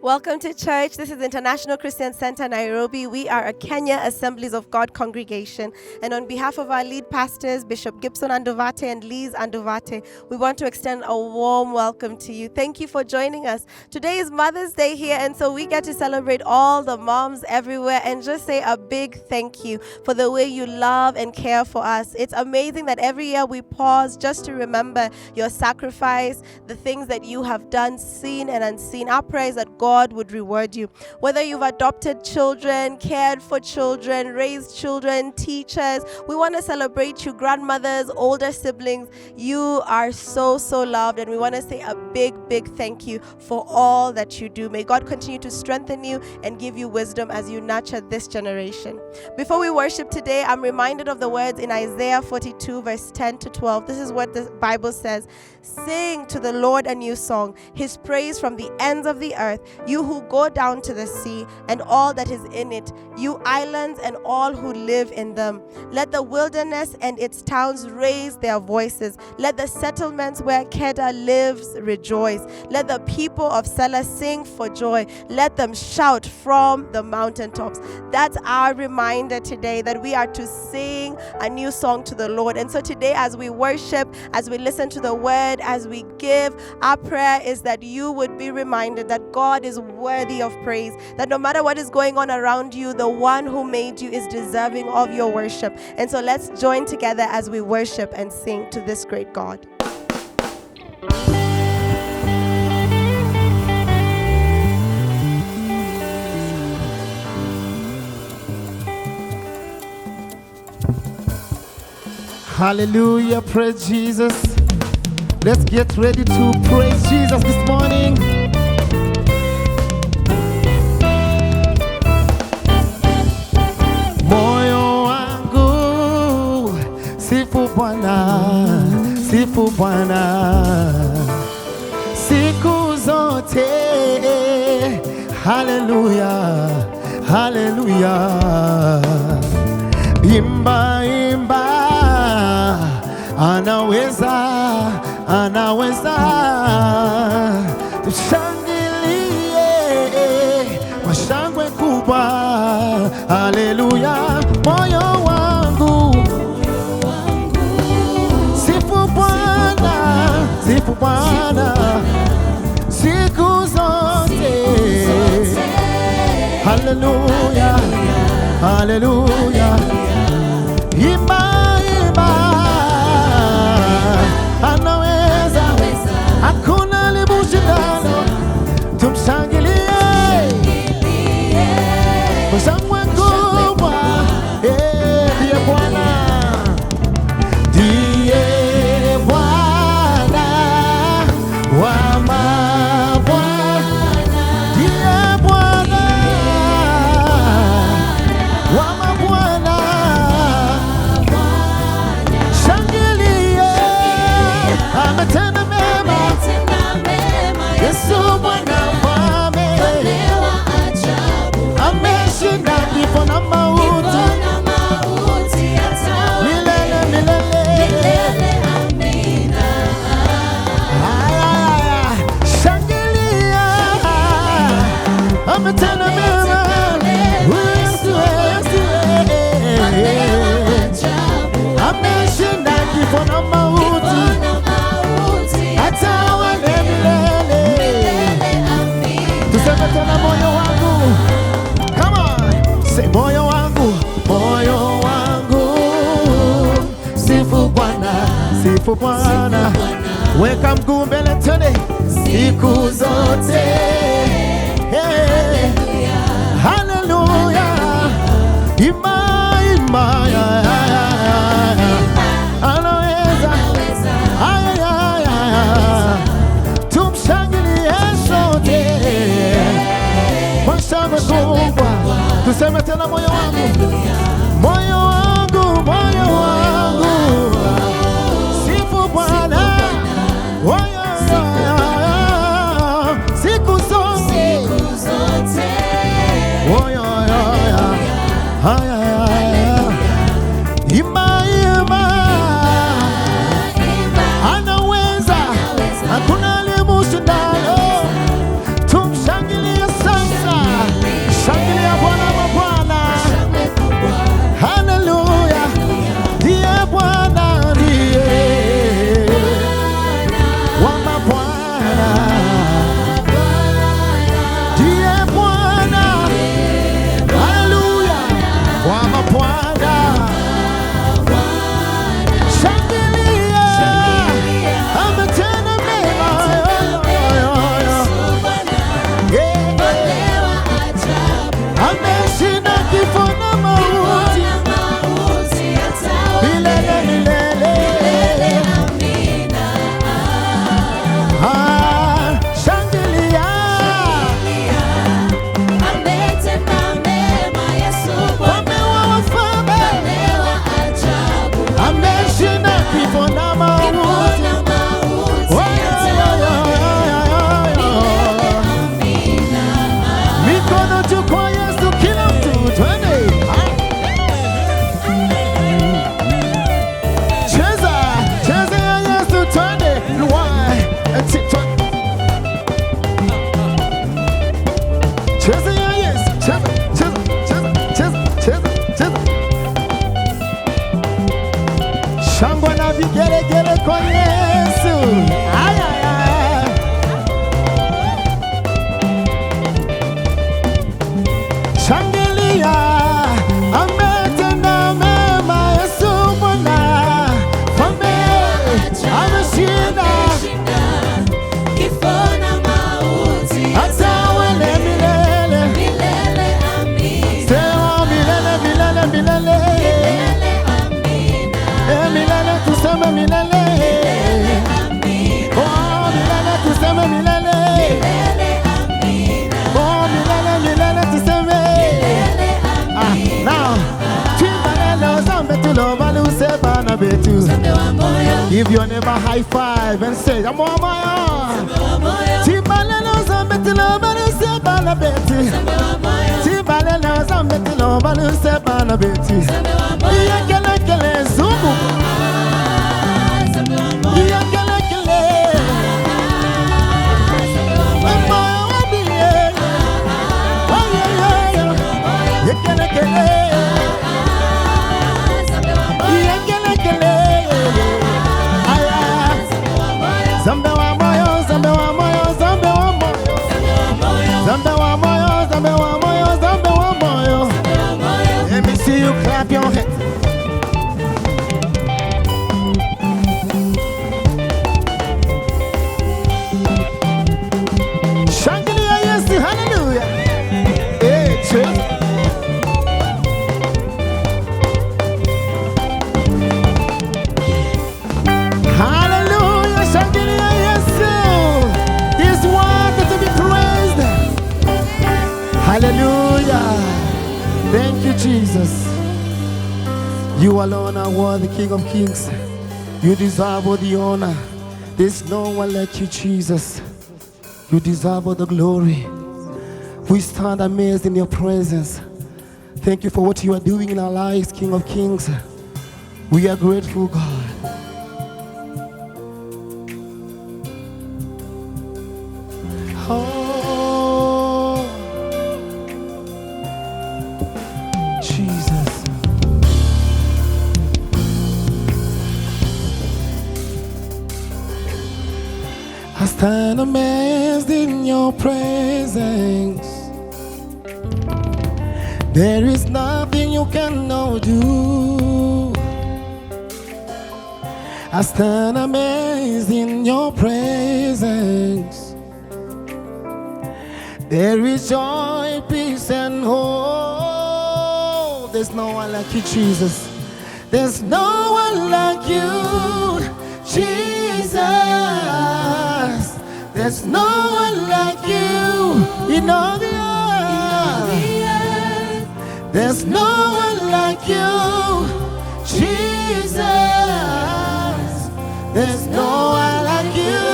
Welcome to church. This is International Christian Center, Nairobi. We are a Kenya Assemblies of God congregation. And on behalf of our lead pastors, Bishop Gibson Anduvate and Liz Anduvate, we want to extend a warm welcome to you. Thank you for joining us. Today is Mother's Day here, and so we get to celebrate all the moms everywhere and just say a big thank you for the way you love and care for us. It's amazing that every year we pause just to remember your sacrifice, the things that you have done, seen and unseen. Our prayer is that God would reward you. Whether you've adopted children, cared for children, raised children, teachers, we want to celebrate you, grandmothers, older siblings. You are so loved, and we want to say a big thank you for all that you do. May God continue to strengthen you and give you wisdom as you nurture this generation. Before we worship today, I'm reminded of the words in Isaiah 42 verse 10 to 12. This is what the Bible says. Sing to the Lord a new song, his praise from the ends of the earth, you who go down to the sea and all that is in it, you islands and all who live in them. Let the wilderness and its towns raise their voices. Let the settlements where Kedar lives rejoice. Let the people of Selah sing for joy. Let them shout from the mountaintops. That's our reminder today, that we are to sing a new song to the Lord. And so today, as we worship, as we listen to the word, as we give, our prayer is that you would be reminded that God is worthy of praise, that no matter what is going on around you, the one who made you is deserving of your worship. And so let's join together as we worship and sing to this great God. Hallelujah, praise Jesus. Let's get ready to praise Jesus this morning. Moyo wangu sifu Bwana, sifu Bwana siku zote. Hallelujah, hallelujah. Imba, imba, anaweza, anaweza. Tushangilie kwa shangwe kubwa. Haleluya. Moyo wangu sifu Bwana, sifu Bwana siku zote. Haleluya, haleluya. Imba, imba, anaweza, hakuna alimushindano. Tumshangilie kwa shangwe kubwa. Ndiye Bwana, ndiye Bwana wa mabwana, ndiye Bwana wa mabwana. Shangilie, ametenda mema, Yesu Bwana mfalme, ameshinda kifo na mauti, milele milele. Haya, shangilia, ametenda mema, Yesu, Yesu, ameshinda kifo na mauti, atawale milele. Tuseme tena, moyo wangu, come on, say moyo wangu, moyo wangu sifu Bwana, sifu Bwana. Weka mguu mbele tene, siku zote. Hey, haleluya. Ima, ima, anaweza, tumshangilie sote kwa shangwe kubwa. Tuseme tena, moyo wangu, moyo wangu, moyo wangu sifu Bwana, siku zote. Ima, ima, anaweza, hakuna aliyemushindano. Tumshangilie Shangwe na vigelegele kwa Yesu. Ay, ay, ay. Shangilia, ametenda mema Yesu Bwana. Mfalme ameshinda kifo na mauti. hata wele milele. Milele amina. Sema milele, milele, milele. Milele amina. Milele tuseme milele. Milele amina. Oh, milele tuseme milele. Milele amina. Oh, milele, milele tuseme. Milele amina. Now, Chibalelo zambe tulobalo sebana betu. Zambe wa moyo. Give your neighbor high five and say, I'm on my own. Zambe wa moyo. Chibalelo zambe tulobalo sebana betu. Zambe wa moyo. Chibalelo zambe tulobalo sebana betu. Zambe wa moyo. Iyakele kele zungu. Zambe wa moyo. Iyakele kele. Zambe wa moyo. Moyo wabiye. Oh yeah yeah yeah. Iyakele kele. Zambe wa moyo. Iyakele kele. Aya. Zambe wa moyo, zambe wa moyo, zambe wa moyo. Zambe wa moyo, zambe wa moyo, zambe wa moyo. Let me see you clap your hands. Shangilia Yesu, hallelujah. Hey, church. Hallelujah, shangilia Yesu. He's worthy to be praised. Hallelujah. Thank you, Jesus. You alone are worthy, King of Kings. You deserve all the honor. There's no one like you, Jesus. You deserve all the glory. We stand amazed in your presence. Thank you for what you are doing in our lives, King of Kings. We are grateful, God. Oh, Jesus. I stand amazed in your presence. There is nothing you cannot do. I stand amazed in your presence. There is joy, peace, and hope. There's no one like you, Jesus. There's no one like you, Jesus. There's no one like you in all the earth. There's no one like you, Jesus. There's no one like you.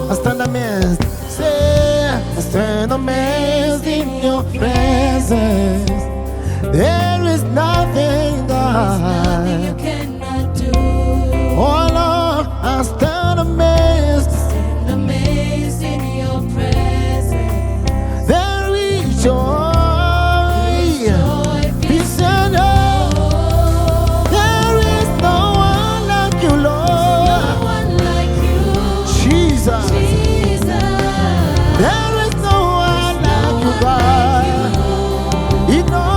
I stand amazed. Say, I stand amazed in your presence. There is nothing, God. You cannot do. Oh Lord, I stand amazed. Amazed in your presence. There is joy, peace and hope. There is no one like you, Lord. No one like you, Jesus. Jesus. There is no one like you, God. In all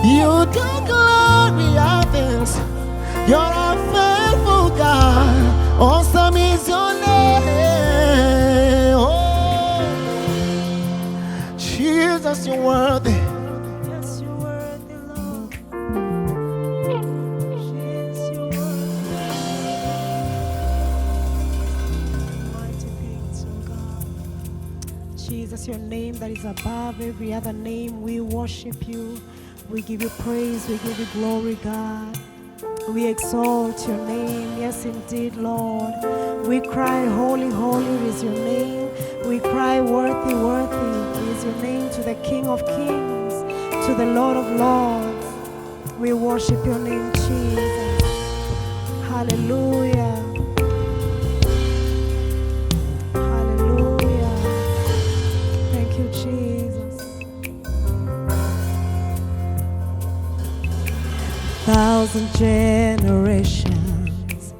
You do glorious things. You're a faithful God. Awesome is your name. Oh, Jesus, you're worthy. Yes, you're worthy, Lord. Jesus, you're worthy. Mighty things, oh God. Jesus, your name that is above every other name, we worship you. We give you praise, we give you glory, God. We exalt your name, yes indeed, Lord. We cry, holy, holy is your name. We cry, worthy, worthy is your name to the King of Kings, to the Lord of Lords. We worship your name, Jesus. Hallelujah. Hallelujah. Thank you, Jesus. Thousand generations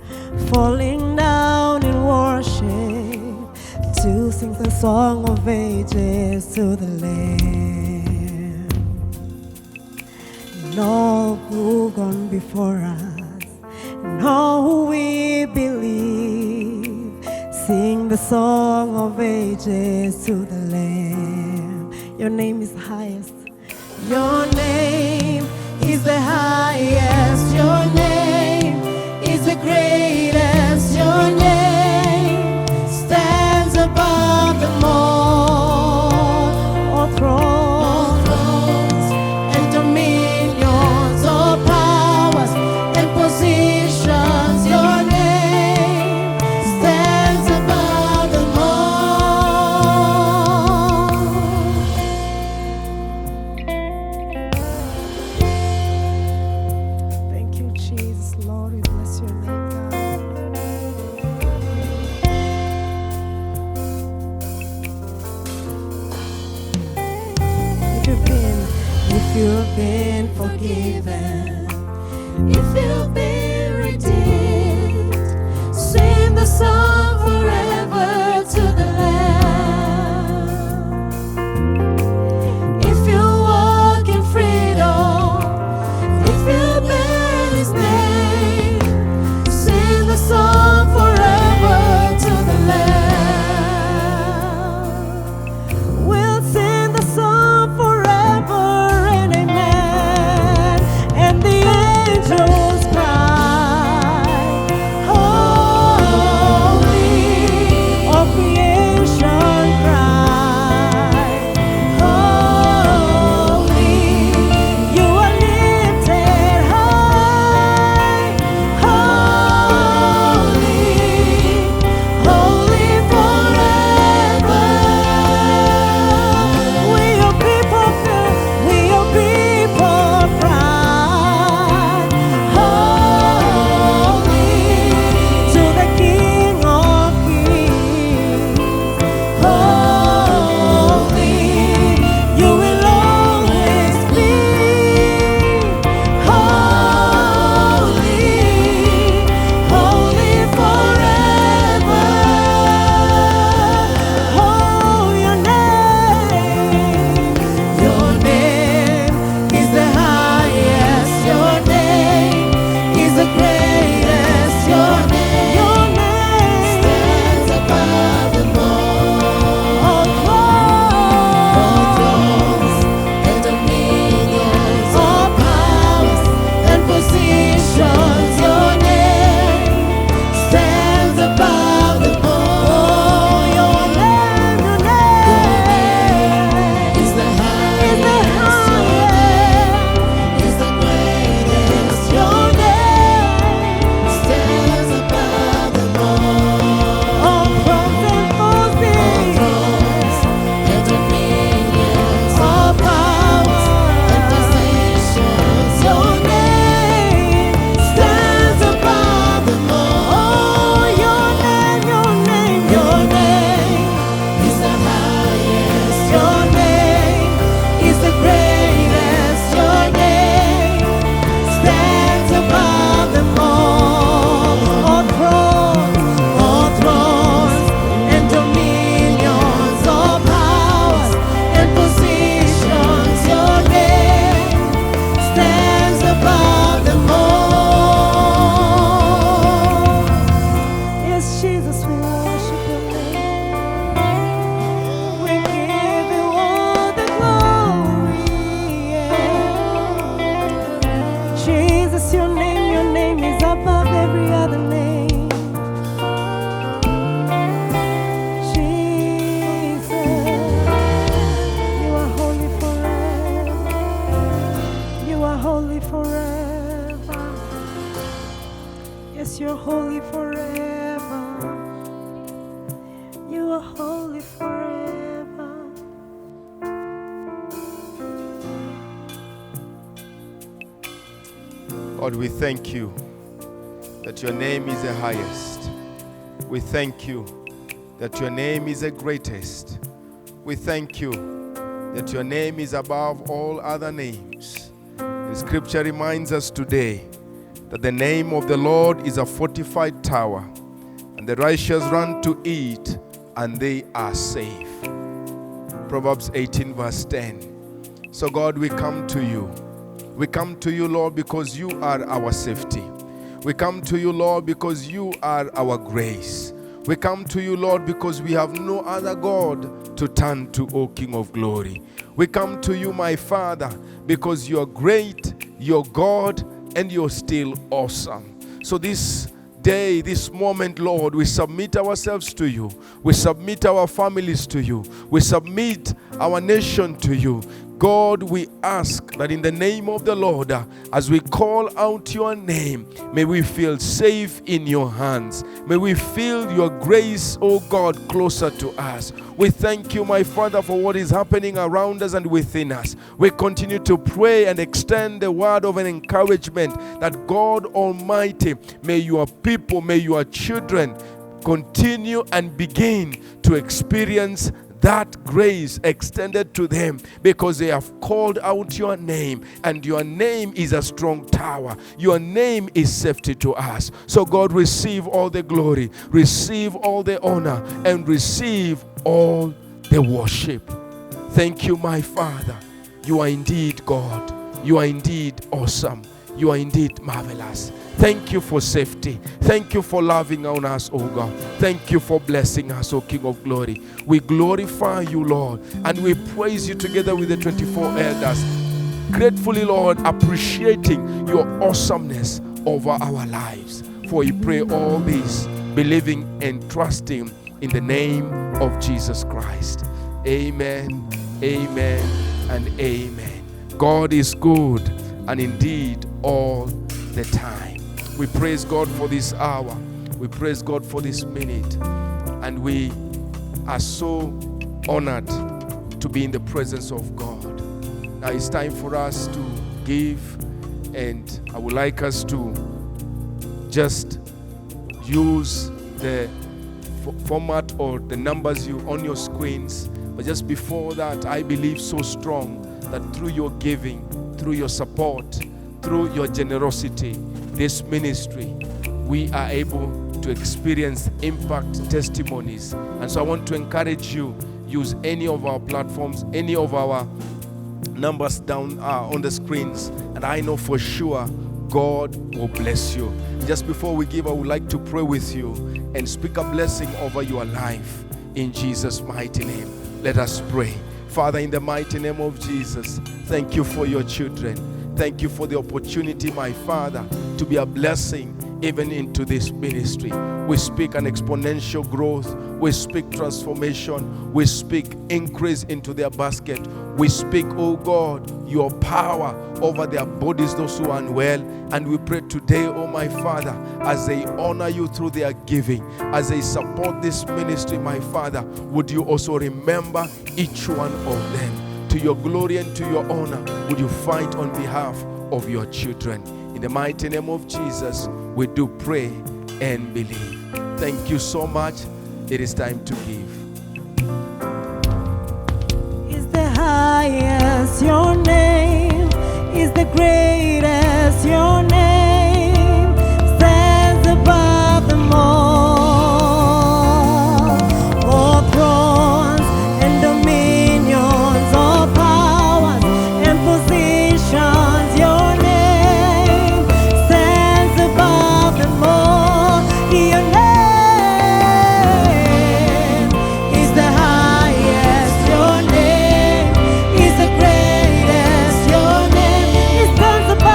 falling down in worship to sing the song of ages to the Lamb. And all who've gone before us, and all who we believe, sing the song of ages to the Lamb. Your name is highest. Your name is the highest. Your name is the greatest. Your name stands above them all thrones and dominions, all powers and positions. Your name stands above them all. Thank you, Jesus. Lord, we bless your name, God. If you've been forgiven, if you've been redeemed, sing the song forever to the Lamb. If you walk in freedom, if you bear His name, sing the song forever to the Lamb. We'll sing the song forever and amen, and the angels cry. Yes, your name is above every other name. Jesus, you are holy forever. You are holy forever. Yes, you're holy forever. You are holy forever. God, we thank you that your name is the highest. We thank you that your name is the greatest. We thank you that your name is above all other names. The scripture reminds us today that the name of the Lord is a fortified tower, and the righteous run to it, and they are safe. Proverbs 18 verse 10. So God, we come to you. We come to you, Lord, because you are our safety. We come to you, Lord, because you are our grace. We come to you, Lord, because we have no other God to turn to, O King of glory. We come to you, my Father, because you are great, you're God, and you're still awesome. So this day, this moment, Lord, we submit ourselves to you. We submit our families to you. We submit our nation to you. God, we ask that in the name of the Lord, as we call out your name, may we feel safe in your hands. May we feel your grace, oh God, closer to us. We thank you, my Father, for what is happening around us and within us. We continue to pray and extend the word of an encouragement that God Almighty, may your people, may your children continue and begin to experience that grace extended to them because they have called out your name, and your name is a strong tower. Your name is safety to us. So God, receive all the glory, receive all the honor, and receive all the worship. Thank you, my Father. You are indeed God. You are indeed awesome. You are indeed marvelous. Thank you for safety. Thank you for loving on us, oh God. Thank you for blessing us, oh King of glory. We glorify you, Lord, and we praise you together with the 24 elders. Gratefully, Lord, appreciating your awesomeness over our lives. For we pray all this, believing and trusting in the name of Jesus Christ. Amen, amen, and amen. God is good, and indeed all the time. We praise God for this hour. We praise God for this minute. And we are so honored to be in the presence of God. Now it's time for us to give, and I would like us to just use the format or the numbers on your screens. But just before that, I believe so strong that through your giving, through your support, through your generosity, this ministry, we are able to experience impact testimonies. And so I want to encourage you, use any of our platforms, any of our numbers down on the screens, and I know for sure God will bless you. Just before we give, I would like to pray with you and speak a blessing over your life in Jesus' mighty name. Let us pray. Father, in the mighty name of Jesus, thank you for your children. Thank you for the opportunity, my Father, to be a blessing even into this ministry. We speak an exponential growth. We speak transformation. We speak increase into their basket. We speak, oh God, your power over their bodies, those who are unwell. And we pray today, oh my Father, as they honor you through their giving, as they support this ministry, my Father, would you also remember each one of them? To your glory and to your honor, would you fight on behalf of your children? In the mighty name of Jesus, we do pray and believe. Thank you so much. It is time to give. Is the highest your name, is the greatest your name, stands above them all thrones and dominions, all powers and positions, your name stands above them all. Your name is the highest, your name is the greatest, your name is stands above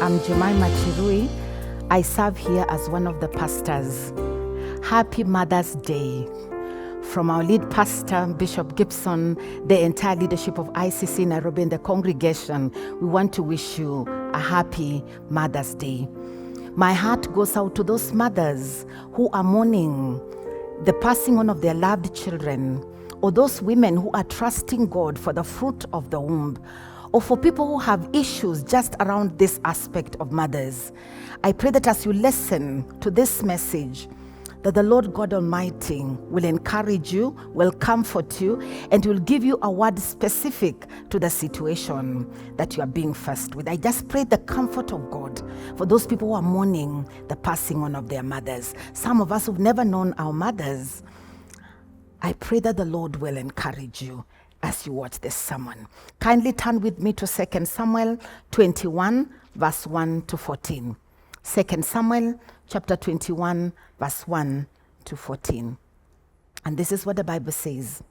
I'm Jemimah Chiruyi. I serve here as one of the pastors. Happy Mother's Day. From our lead pastor, Bishop Gibson, the entire leadership of ICC Nairobi and the congregation, we want to wish you a happy Mother's Day. My heart goes out to those mothers who are mourning the passing on of their loved children, or those women who are trusting God for the fruit of the womb, or for people who have issues just around this aspect of mothers. I pray that as you listen to this message, that the Lord God Almighty will encourage you, will comfort you, and will give you a word specific to the situation that you are being faced with. I just pray the comfort of God for those people who are mourning the passing on of their mothers. Some of us who've never known our mothers, I pray that the Lord will encourage you as you watch this sermon. Kindly turn with me to 2 Samuel 21, verse 1 to 14. 2 Samuel chapter 21, verse 1 to 14. And this is what the Bible says.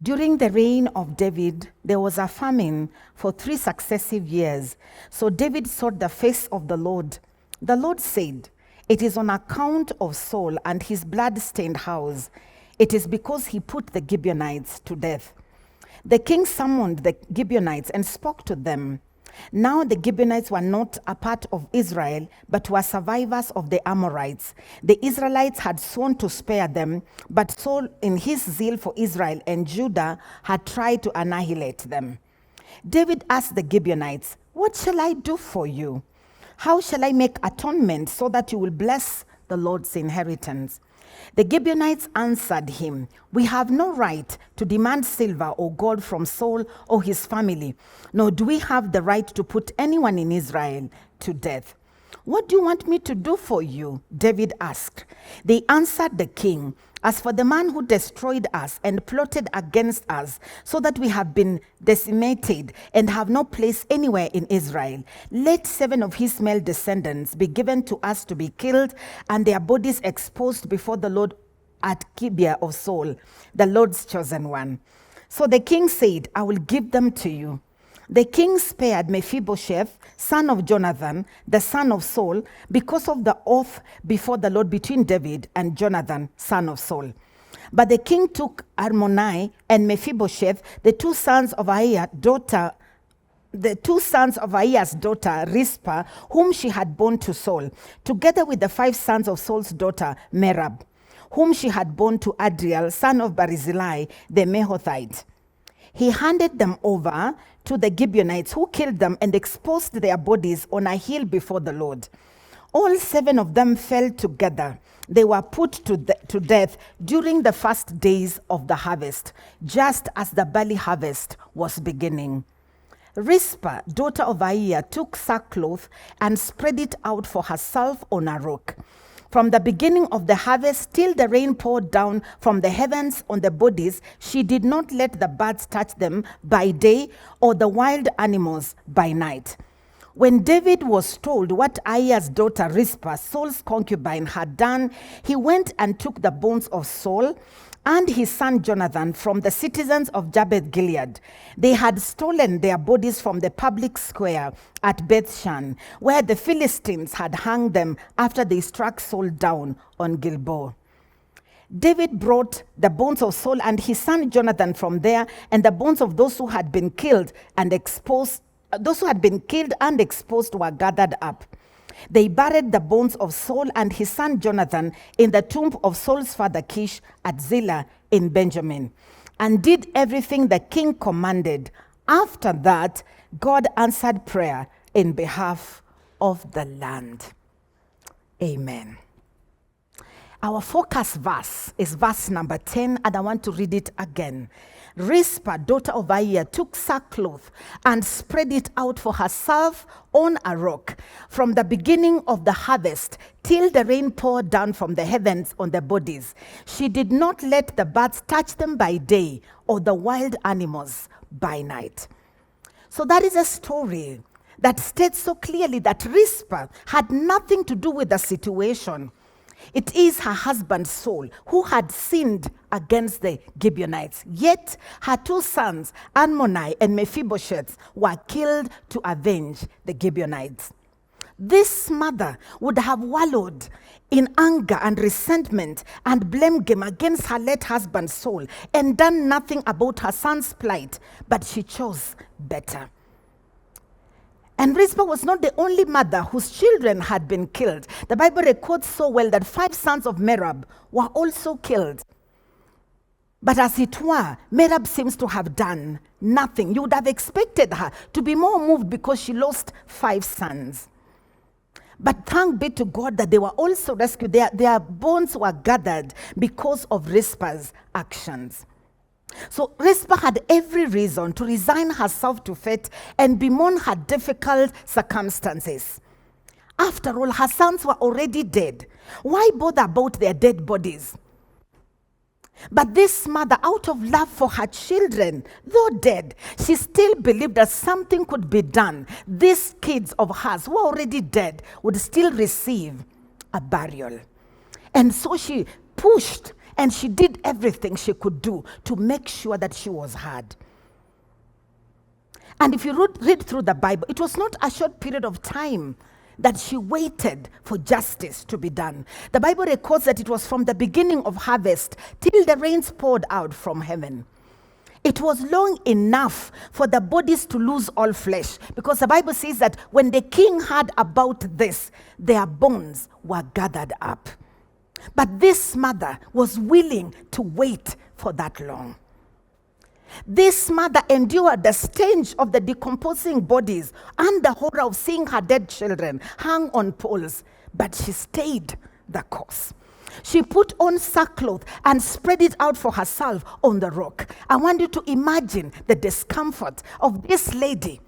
During the reign of David, there was a famine for 3 successive years. So David sought the face of the Lord. The Lord said, "It is on account of Saul and his blood-stained house. It is because he put the Gibeonites to death." The king summoned the Gibeonites and spoke to them. Now the Gibeonites were not a part of Israel, but were survivors of the Amorites. The Israelites had sworn to spare them, but Saul, in his zeal for Israel and Judah, had tried to annihilate them. David asked the Gibeonites, "What shall I do for you? How shall I make atonement so that you will bless the Lord's inheritance?" The Gibeonites answered him, "We have no right to demand silver or gold from Saul or his family, nor do we have the right to put anyone in Israel to death." "What do you want me to do for you?" David asked. They answered the king, "As for the man who destroyed us and plotted against us, so that we have been decimated and have no place anywhere in Israel, let 7 of his male descendants be given to us to be killed, and their bodies exposed before the Lord at Gibeah of Saul, the Lord's chosen one." So the king said, "I will give them to you." The king spared Mephibosheth, son of Jonathan, the son of Saul, because of the oath before the Lord between David and Jonathan, son of Saul. But the king took Armonai and Mephibosheth, the two sons of Aiah's daughter Rizpah, whom she had borne to Saul, together with the 5 sons of Saul's daughter Merab, whom she had borne to Adriel, son of Barzillai, the Mehothite. He handed them over to the Gibeonites, who killed them and exposed their bodies on a hill before the Lord. All 7 of them fell together. They were put to death during the first days of the harvest, just as the barley harvest was beginning. Rizpah, daughter of Aiah, took sackcloth and spread it out for herself on a rock. From the beginning of the harvest till the rain poured down from the heavens on the bodies, she did not let the birds touch them by day or the wild animals by night. When David was told what Aiah's daughter Rizpah, Saul's concubine, had done, he went and took the bones of Saul and his son Jonathan from the citizens of Jabesh Gilead. They had stolen their bodies from the public square at Bethshan, where the Philistines had hung them after they struck Saul down on Gilboa. David brought the bones of Saul and his son Jonathan from there, and the bones of those who had been killed and exposed were gathered up. They buried the bones of Saul and his son Jonathan in the tomb of Saul's father Kish at Zillah in Benjamin, and did everything the king commanded. After that, God answered prayer in behalf of the land. Amen. Our focus verse is verse number 10, and I want to read it again. Rizpah, daughter of Aiah, took sackcloth and spread it out for herself on a rock from the beginning of the harvest till the rain poured down from the heavens on the bodies. She did not let the birds touch them by day or the wild animals by night. So that is a story that states so clearly that Rizpah had nothing to do with the situation. It is her husband Saul who had sinned against the Gibeonites. Yet her 2 sons, Anmoni and Mephibosheth, were killed to avenge the Gibeonites. This mother would have wallowed in anger and resentment and blame game against her late husband Saul and done nothing about her son's plight, but she chose better. And Rizpah was not the only mother whose children had been killed. The Bible records so well that 5 sons of Merab were also killed. But as it were, Merab seems to have done nothing. You would have expected her to be more moved because she lost 5 sons. But thank be to God that they were also rescued. Their bones were gathered because of Rizpah's actions. So Rizpah had every reason to resign herself to fate and bemoan her difficult circumstances. After all, her sons were already dead. Why bother about their dead bodies? But this mother, out of love for her children, though dead, she still believed that something could be done. These kids of hers, who were already dead, would still receive a burial. And so she pushed and she did everything she could do to make sure that she was heard. And if you read through the Bible, it was not a short period of time that she waited for justice to be done. The Bible records that it was from the beginning of harvest till the rains poured out from heaven. It was long enough for the bodies to lose all flesh, because the Bible says that when the king heard about this, their bones were gathered up. But this mother was willing to wait for that long. This mother endured the stench of the decomposing bodies and the horror of seeing her dead children hung on poles, but she stayed the course. She put on sackcloth and spread it out for herself on the rock. I want you to imagine the discomfort of this lady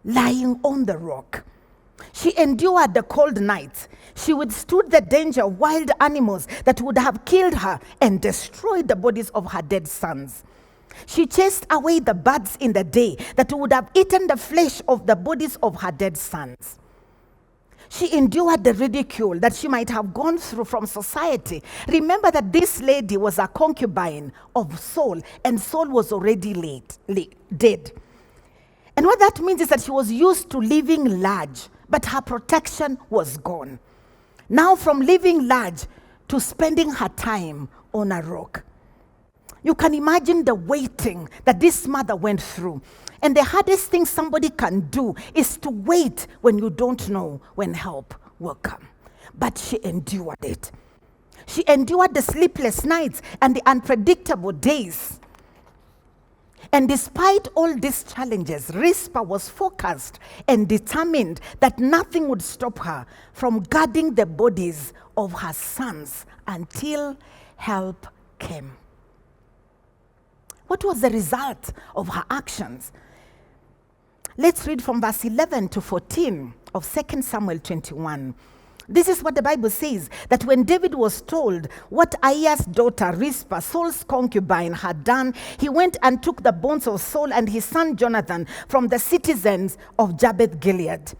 lying on the rock. She endured the cold nights. She withstood the danger of wild animals that would have killed her and destroyed the bodies of her dead sons. She chased away the birds in the day that would have eaten the flesh of the bodies of her dead sons. She endured the ridicule that she might have gone through from society. Remember that this lady was a concubine of Saul, and Saul was already dead. And what that means is that she was used to living large, but her protection was gone. Now from living large to spending her time on a rock. You can imagine the waiting that this mother went through. And the hardest thing somebody can do is to wait when you don't know when help will come. But she endured it. She endured the sleepless nights and the unpredictable days. And despite all these challenges, Rizpah was focused and determined that nothing would stop her from guarding the bodies of her sons until help came. What was the result of her actions? Let's read from verse 11 to 14 of 2 Samuel 21. This is what the Bible says, that when David was told what Aiah's daughter Rizpah, Saul's concubine, had done, he went and took the bones of Saul and his son Jonathan from the citizens of Jabesh Gilead.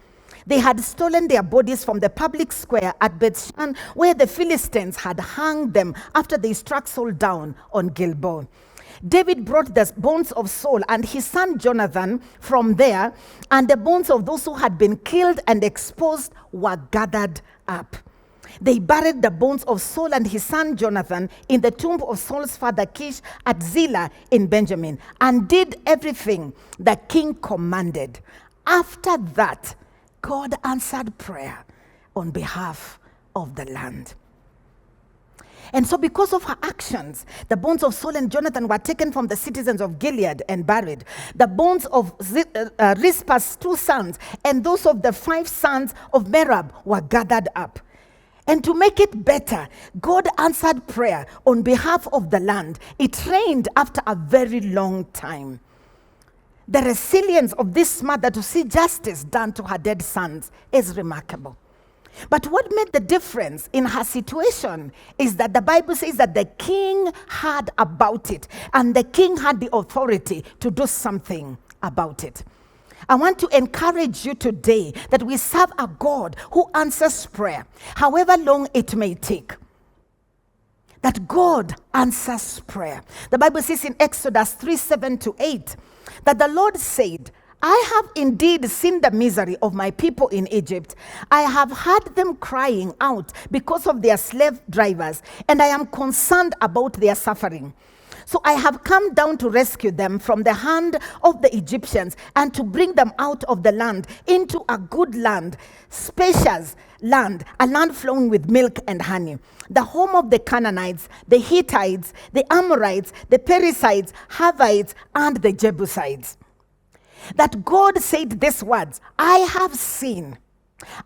They had stolen their bodies from the public square at Bethshan, where the Philistines had hung them after they struck Saul down on Gilboa. David brought the bones of Saul and his son Jonathan from there, and the bones of those who had been killed and exposed were gathered up. They buried the bones of Saul and his son Jonathan in the tomb of Saul's father Kish at Zillah in Benjamin, and did everything the king commanded. After that, God answered prayer on behalf of the land. And so because of her actions, the bones of Saul and Jonathan were taken from the citizens of Gilead and buried. The bones of Rizpah's 2 sons and those of the 5 sons of Merab were gathered up. And to make it better, God answered prayer on behalf of the land. It rained after a very long time. The resilience of this mother to see justice done to her dead sons is remarkable. But what made the difference in her situation is that the Bible says that the king heard about it, and the king had the authority to do something about it. I want to encourage you today that we serve a God who answers prayer, however long it may take. That God answers prayer. The Bible says in Exodus 3:7-8 that the Lord said, I have indeed seen the misery of my people in Egypt. I have heard them crying out because of their slave drivers, and I am concerned about their suffering. So I have come down to rescue them from the hand of the Egyptians and to bring them out of the land into a good land, spacious land, a land flowing with milk and honey, the home of the Canaanites, the Hittites, the Amorites, the Perizzites, Hivites, and the Jebusites. That God said these words, I have seen,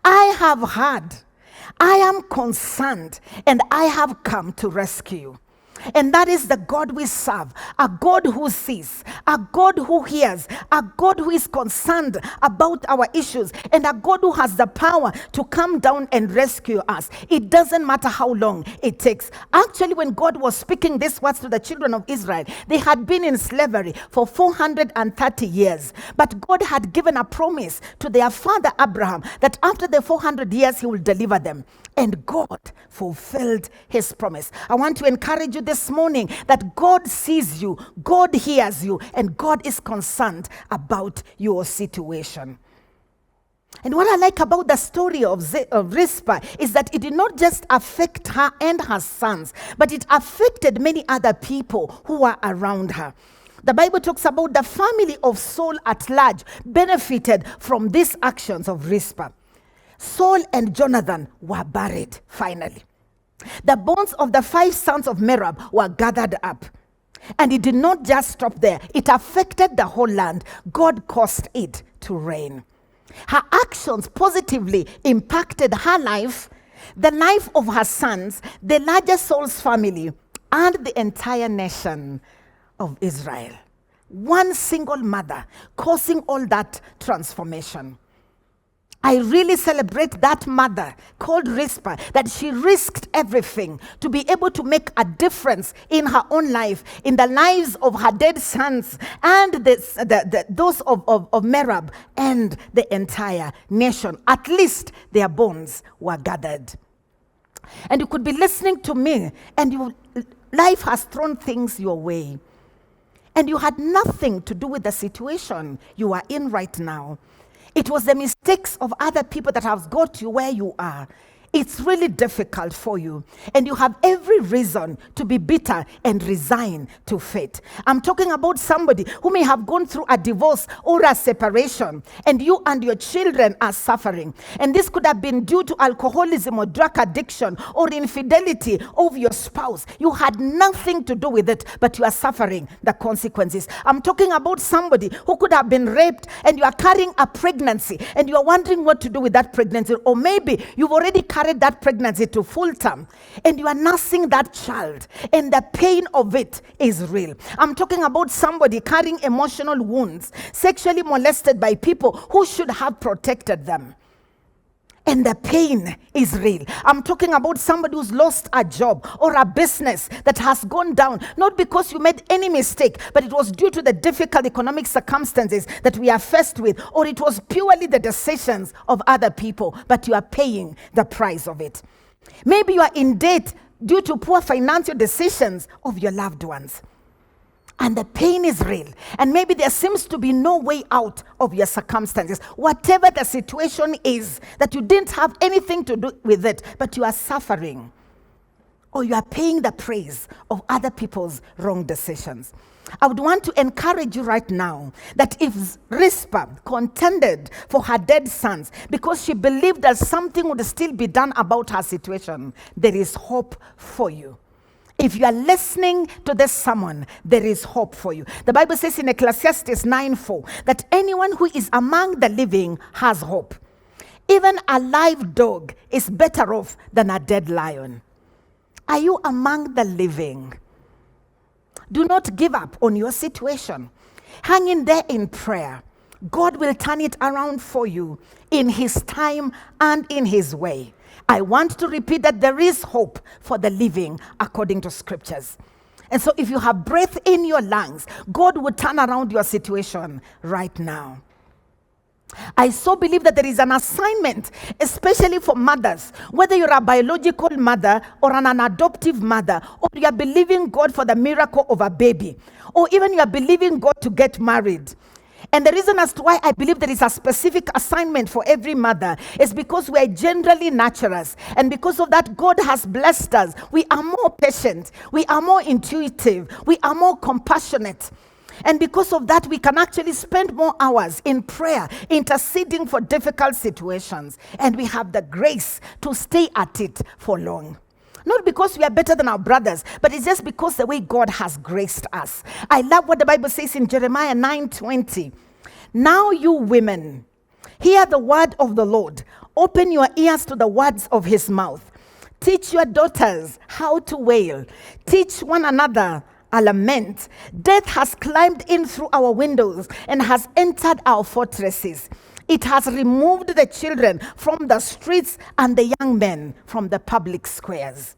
I have heard, I am concerned, and I have come to rescue you. And that is the God we serve, a God who sees, a God who hears, a God who is concerned about our issues, and a God who has the power to come down and rescue us. It doesn't matter how long it takes. Actually, when God was speaking these words to the children of Israel, they had been in slavery for 430 years. But God had given a promise to their father Abraham that after the 400 years, he will deliver them. And God fulfilled his promise. I want to encourage you this morning that God sees you, God hears you, and God is concerned about your situation. And what I like about the story of Rizpah is that it did not just affect her and her sons, but it affected many other people who were around her. The Bible talks about the family of Saul at large benefited from these actions of Rizpah. Saul and Jonathan were buried finally. The bones of the 5 sons of Merab were gathered up. And it did not just stop there. It affected the whole land. God caused it to rain. Her actions positively impacted her life, the life of her sons, the larger Saul's family, and the entire nation of Israel. One single mother causing all that transformation. I really celebrate that mother called Rizpah, that she risked everything to be able to make a difference in her own life, in the lives of her dead sons, and those of Merab and the entire nation. At least their bones were gathered. And you could be listening to me, and life has thrown things your way. And you had nothing to do with the situation you are in right now. It was the mistakes of other people that have got you where you are. It's really difficult for you. And you have every reason to be bitter and resign to fate. I'm talking about somebody who may have gone through a divorce or a separation, and you and your children are suffering. And this could have been due to alcoholism or drug addiction or infidelity of your spouse. You had nothing to do with it, but you are suffering the consequences. I'm talking about somebody who could have been raped, and you are carrying a pregnancy, and you are wondering what to do with that pregnancy. Or maybe you've already carried that pregnancy to full term, and you are nursing that child, and the pain of it is real. I'm talking about somebody carrying emotional wounds, sexually molested by people who should have protected them, and the pain is real. I'm talking about somebody who's lost a job or a business that has gone down, not because you made any mistake, but it was due to the difficult economic circumstances that we are faced with, or it was purely the decisions of other people, but you are paying the price of it. Maybe you are in debt due to poor financial decisions of your loved ones. And the pain is real. And maybe there seems to be no way out of your circumstances. Whatever the situation is, that you didn't have anything to do with it, but you are suffering. Or you are paying the price of other people's wrong decisions. I would want to encourage you right now that if Rizpah contended for her dead sons because she believed that something would still be done about her situation, there is hope for you. If you are listening to this sermon, there is hope for you. The Bible says in Ecclesiastes 9:4 that anyone who is among the living has hope. Even a live dog is better off than a dead lion. Are you among the living? Do not give up on your situation. Hang in there in prayer. God will turn it around for you in His time and in His way. I want to repeat that there is hope for the living according to scriptures. And so if you have breath in your lungs, God will turn around your situation right now. I so believe that there is an assignment, especially for mothers, whether you're a biological mother or an adoptive mother, or you are believing God for the miracle of a baby, or even you are believing God to get married. And the reason as to why I believe there is a specific assignment for every mother is because we are generally nurturers. And because of that, God has blessed us. We are more patient. We are more intuitive. We are more compassionate. And because of that, we can actually spend more hours in prayer, interceding for difficult situations. And we have the grace to stay at it for long. Not because we are better than our brothers, but it's just because the way God has graced us. I love what the Bible says in Jeremiah 9:20. Now you women, hear the word of the Lord. Open your ears to the words of his mouth. Teach your daughters how to wail. Teach one another a lament. Death has climbed in through our windows and has entered our fortresses. It has removed the children from the streets and the young men from the public squares.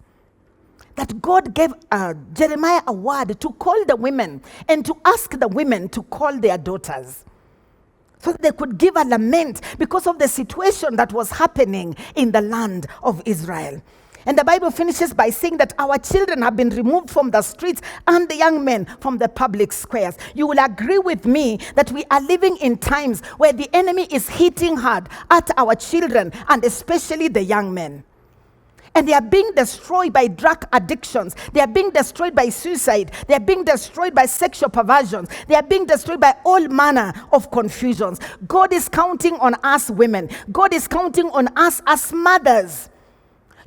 That God gave Jeremiah a word to call the women and to ask the women to call their daughters, so that they could give a lament because of the situation that was happening in the land of Israel. And the Bible finishes by saying that our children have been removed from the streets and the young men from the public squares. You will agree with me that we are living in times where the enemy is hitting hard at our children and especially the young men. And they are being destroyed by drug addictions. They are being destroyed by suicide. They are being destroyed by sexual perversions. They are being destroyed by all manner of confusions. God is counting on us women. God is counting on us as mothers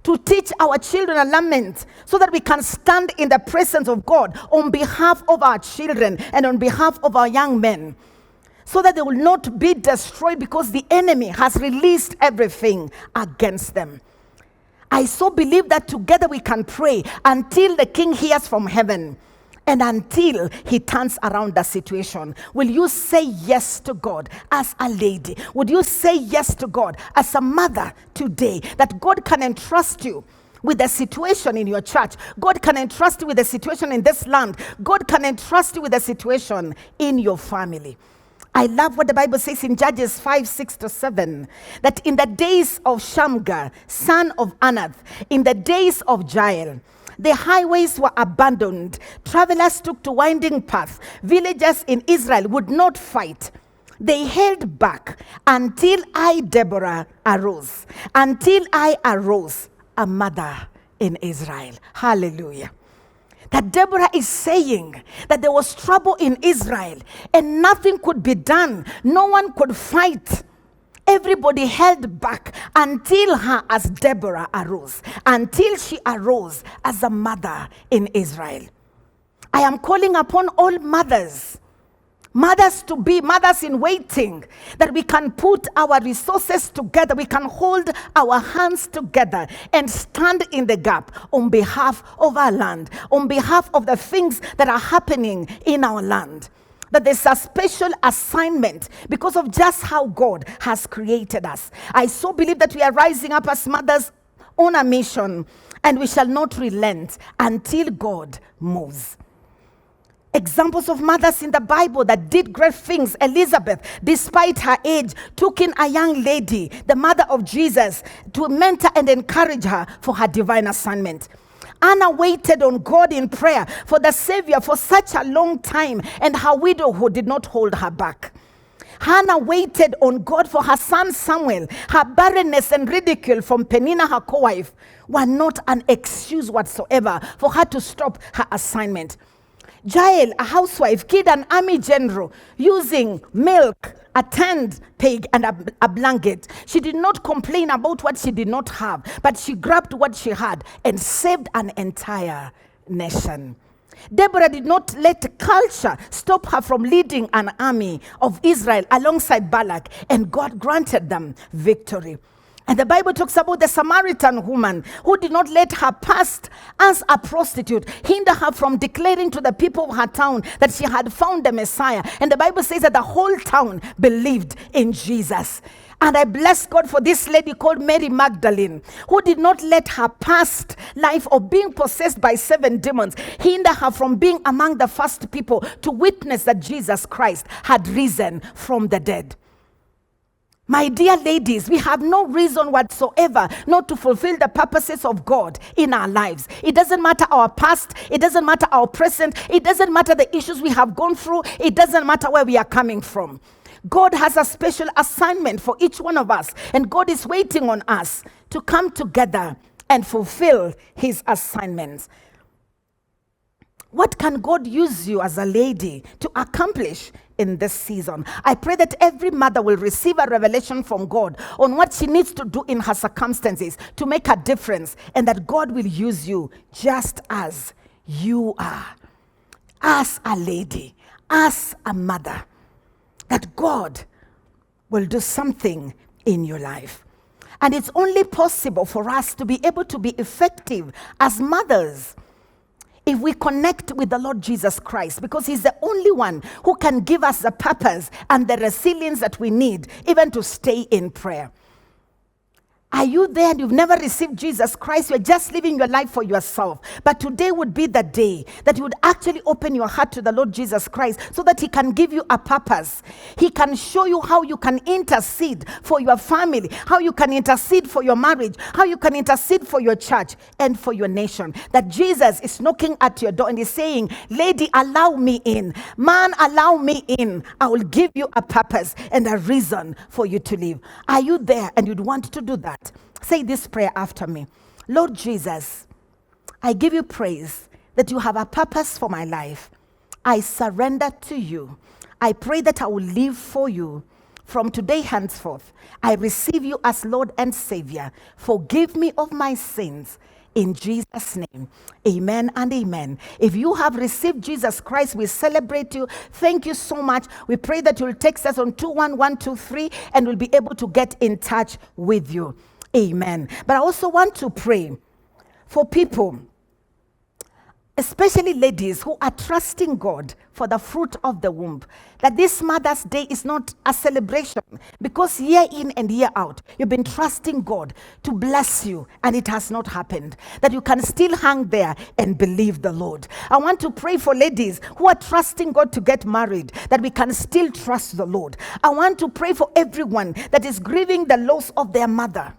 to teach our children a lament so that we can stand in the presence of God on behalf of our children and on behalf of our young men, so that they will not be destroyed because the enemy has released everything against them. I so believe that together we can pray until the King hears from heaven and until he turns around the situation. Will you say yes to God as a lady? Would you say yes to God as a mother today, that God can entrust you with the situation in your church? God can entrust you with the situation in this land. God can entrust you with the situation in your family. I love what the Bible says in Judges 5:6-7, that in the days of Shamgar, son of Anath, in the days of Jael, the highways were abandoned. Travelers took to winding paths. Villagers in Israel would not fight. They held back until I, Deborah, arose. Until I arose, a mother in Israel. Hallelujah. That Deborah is saying that there was trouble in Israel and nothing could be done. No one could fight. Everybody held back until her as Deborah arose, until she arose as a mother in Israel. I am calling upon all mothers to be mothers in waiting, that we can put our resources together, we can hold our hands together and stand in the gap on behalf of our land, on behalf of the things that are happening in our land. That there's a special assignment because of just how God has created us. I so believe that we are rising up as mothers on a mission, and we shall not relent until God moves. Examples of mothers in the Bible that did great things. Elizabeth, despite her age, took in a young lady, the mother of Jesus, to mentor and encourage her for her divine assignment. Anna waited on God in prayer for the Savior for such a long time, and her widowhood did not hold her back. Hannah waited on God for her son Samuel. Her barrenness and ridicule from Peninnah, her co-wife, were not an excuse whatsoever for her to stop her assignment. Jael, a housewife, killed an army general using milk, a tanned pig, and a blanket. She did not complain about what she did not have, but she grabbed what she had and saved an entire nation. Deborah did not let culture stop her from leading an army of Israel alongside Balak, and God granted them victory. And the Bible talks about the Samaritan woman who did not let her past as a prostitute hinder her from declaring to the people of her town that she had found the Messiah. And the Bible says that the whole town believed in Jesus. And I bless God for this lady called Mary Magdalene, who did not let her past life of being possessed by 7 demons hinder her from being among the first people to witness that Jesus Christ had risen from the dead. My dear ladies, we have no reason whatsoever not to fulfill the purposes of God in our lives. It doesn't matter our past. It doesn't matter our present. It doesn't matter the issues we have gone through. It doesn't matter where we are coming from. God has a special assignment for each one of us, and God is waiting on us to come together and fulfill his assignments. What can God use you as a lady to accomplish in this season? I pray that every mother will receive a revelation from God on what she needs to do in her circumstances to make a difference, and that God will use you just as you are. As a lady, as a mother, that God will do something in your life. And it's only possible for us to be able to be effective as mothers if we connect with the Lord Jesus Christ, because he's the only one who can give us the purpose and the resilience that we need even to stay in prayer. Are you there and you've never received Jesus Christ? You're just living your life for yourself. But today would be the day that you would actually open your heart to the Lord Jesus Christ so that he can give you a purpose. He can show you how you can intercede for your family, how you can intercede for your marriage, how you can intercede for your church and for your nation. That Jesus is knocking at your door and is saying, lady, allow me in. Man, allow me in. I will give you a purpose and a reason for you to live. Are you there and you'd want to do that? Say this prayer after me. Lord Jesus, I give you praise that you have a purpose for my life. I surrender to you. I pray that I will live for you. From today henceforth, I receive you as Lord and Savior. Forgive me of my sins. In Jesus' name, amen and amen. If you have received Jesus Christ, we celebrate you. Thank you so much. We pray that you'll text us on 21123 and we'll be able to get in touch with you. Amen. But I also want to pray for people, especially ladies who are trusting God for the fruit of the womb, that this Mother's Day is not a celebration, because year in and year out, you've been trusting God to bless you and it has not happened, that you can still hang there and believe the Lord. I want to pray for ladies who are trusting God to get married, that we can still trust the Lord. I want to pray for everyone that is grieving the loss of their mother,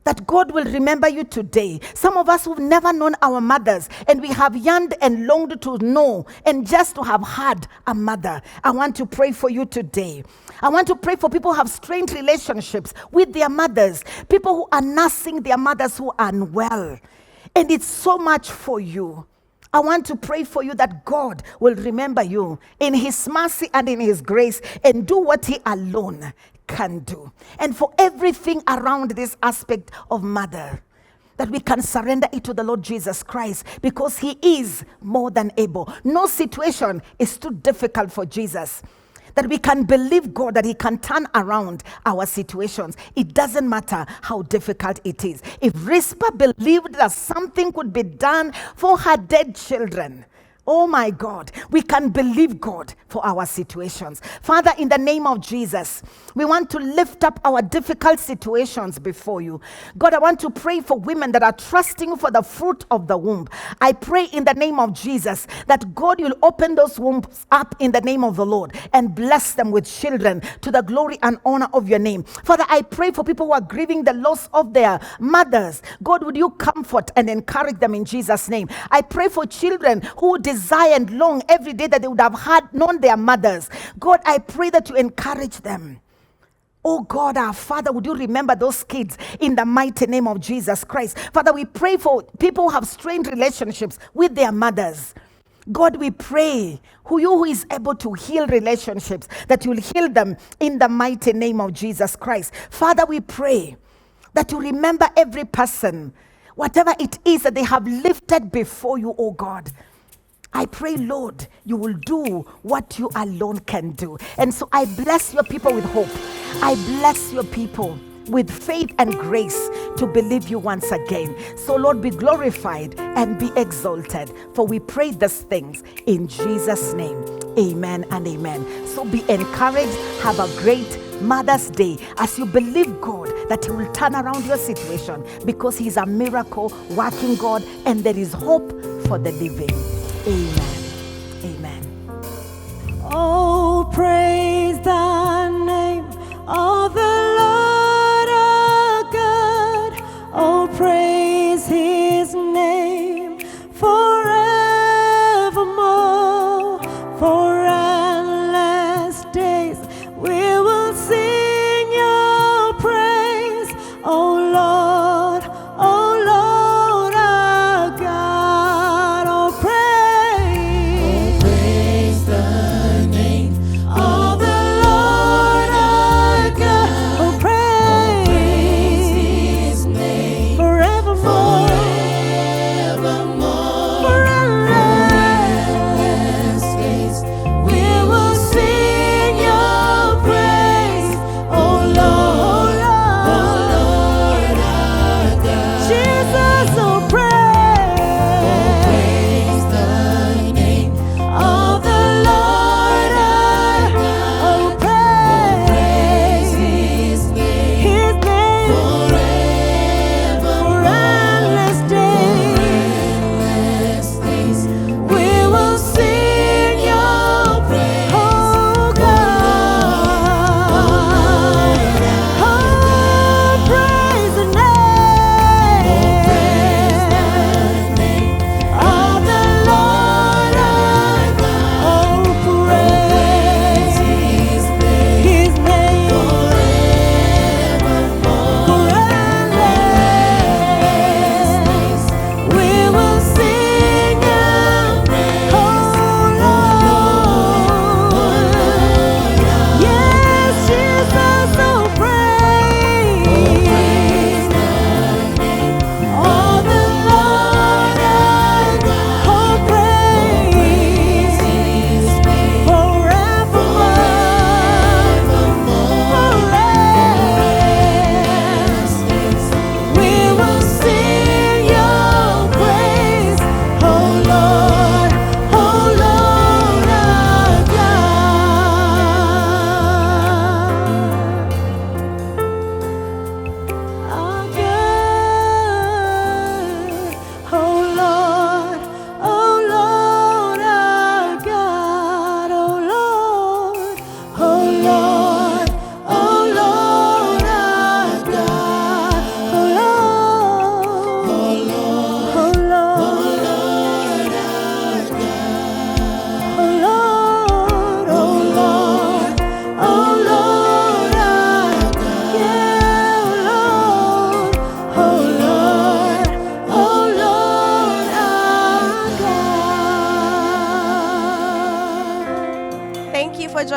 that God will remember you today. Some of us who've never known our mothers, and we have yearned and longed to know and just to have had a mother. I want to pray for you today. I want to pray for people who have strained relationships with their mothers, people who are nursing their mothers who are unwell. And it's so much for you. I want to pray for you that God will remember you in his mercy and in his grace and do what he alone can do. And for everything around this aspect of mother, that we can surrender it to the Lord Jesus Christ, because he is more than able. No situation is too difficult for Jesus. That we can believe God that he can turn around our situations. It doesn't matter how difficult it is. If Rizpah believed that something could be done for her dead children, oh my God, we can believe God for our situations. Father, in the name of Jesus, we want to lift up our difficult situations before you. God, I want to pray for women that are trusting you for the fruit of the womb. I pray in the name of Jesus that God will open those wombs up in the name of the Lord and bless them with children to the glory and honor of your name. Father, I pray for people who are grieving the loss of their mothers. God, would you comfort and encourage them in Jesus' name. I pray for children who desire and long every day that they would have known their mothers. God, I pray that you encourage them. Oh God, our Father, would you remember those kids in the mighty name of Jesus Christ? Father, we pray for people who have strained relationships with their mothers. God, we pray who is able to heal relationships, that you'll heal them in the mighty name of Jesus Christ. Father, we pray that you remember every person, whatever it is that they have lifted before you, oh God. I pray, Lord, you will do what you alone can do. And so I bless your people with hope. I bless your people with faith and grace to believe you once again. So Lord, be glorified and be exalted. For we pray these things in Jesus' name. Amen and amen. So be encouraged. Have a great Mother's Day as you believe God that he will turn around your situation, because he's a miracle working God and there is hope for the living. Amen. Amen. Oh, praise the name of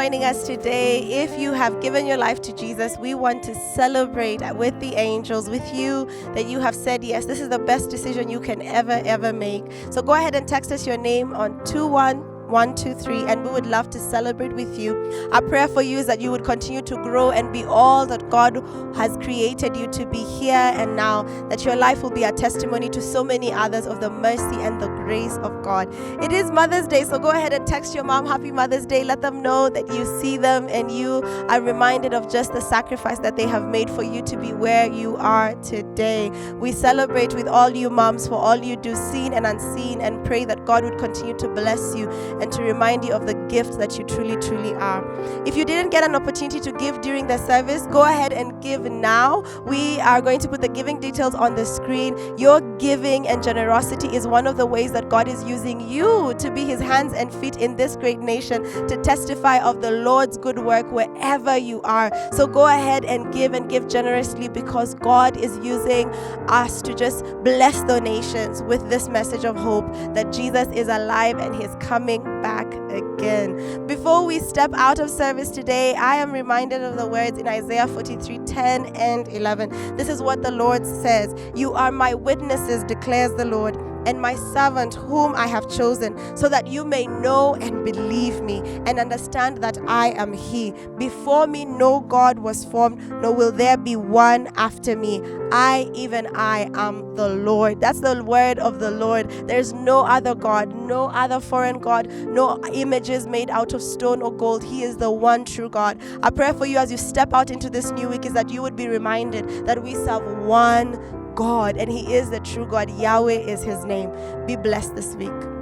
joining us today. If you have given your life to Jesus, we want to celebrate with the angels, with you, that you have said yes. This is the best decision you can ever make. So go ahead and text us your name on 21123, and we would love to celebrate with you. Our prayer for you is that you would continue to grow and be all that God has created you to be here and now, that your life will be a testimony to so many others of the mercy and the grace of God. It is Mother's Day, so go ahead and text your mom Happy Mother's Day. Let them know that you see them and you are reminded of just the sacrifice that they have made for you to be where you are today. We celebrate with all you moms for all you do, seen and unseen, and pray that God would continue to bless you and to remind you of the gift that you truly are. If you didn't get an opportunity to give during the service, go ahead and give now. We are going to put the giving details on the screen. Your giving and generosity is one of the ways that God is using you to be his hands and feet in this great nation, to testify of the Lord's good work wherever you are. So go ahead and give generously, because God is using us to just bless the nations with this message of hope that Jesus is alive and he's coming back again. Before we step out of service today, I am reminded of the words in Isaiah 43:10 and 11. This is what the Lord says: "You are my witnesses, declares the Lord, and my servant whom I have chosen, so that you may know and believe me and understand that I am he. Before me no God was formed, nor will there be one after me. I, even I, am the Lord." That's the word of the Lord. There's no other God, no other foreign God, no images made out of stone or gold. He is the one true God. Our prayer for you as you step out into this new week is that you would be reminded that we serve one God, and he is the true God. Yahweh is his name. Be blessed this week.